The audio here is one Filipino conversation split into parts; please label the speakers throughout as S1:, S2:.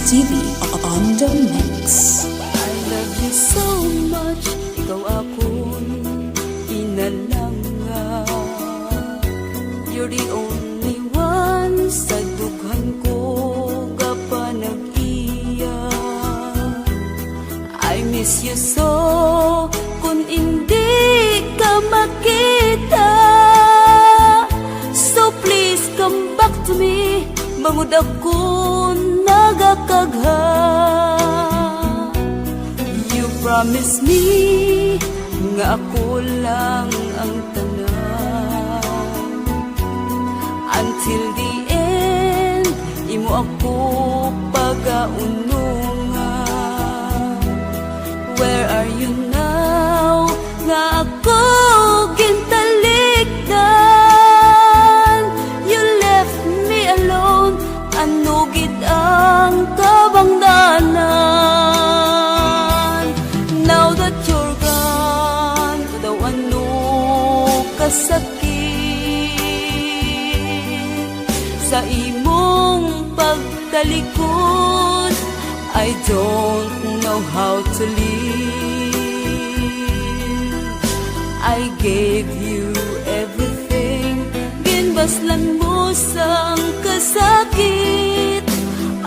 S1: TV on the mix.
S2: I love you so much, ikaw akong inalanga. You're the only one sa dughan ko gapa nag-iya. I miss you so, kung hindi ka makita. So please come back to me, bangod ako nagakagha. You promise me nga ako lang ang tanan. Until the end, imo ako pagaunungan. Where are you now? Nga ako gintalikdan. You left me alone, anugid ang kabangdanan. Now that you're gone, daw ano kasakit sa imong pagtalikod. I don't know how to live. I gave you everything, ginbaslan mo sang kasakit.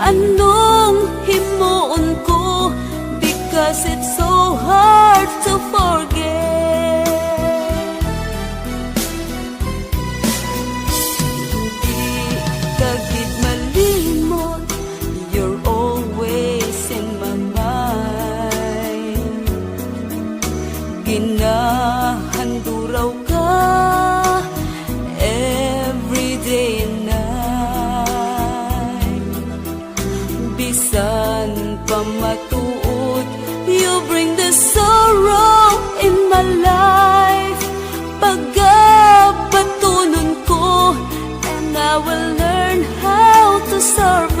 S2: Anong himuon ko, because it's so hard to forget. Di kagid malimot, you're always in my mind. Ginahanduraw ka every day and night. Bisan pa matuod, you bring the sorrow in my life. Pagabatunon ko, and I will learn how to survive.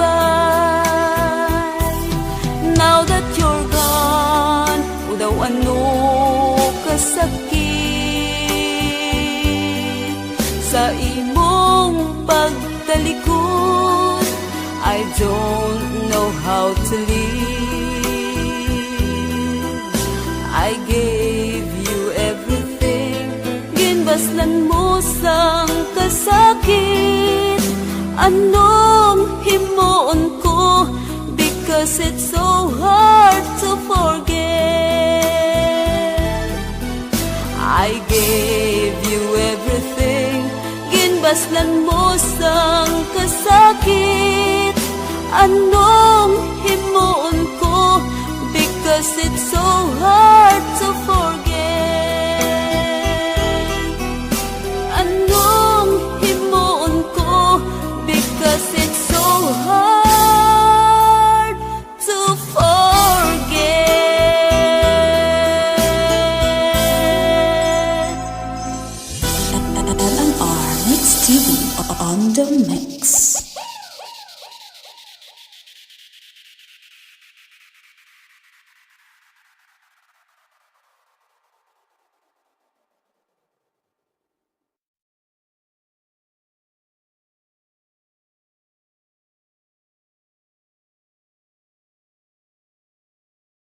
S2: Now that you're gone, daw ano kasakit sa imong pagtalikod. I don't know how to live. I gave you everything, ginbaslan mo sang kasakit. Anong himuon ko, because it's so hard to forget. I gave you everything, ginbaslan mo sang kasakit. Ano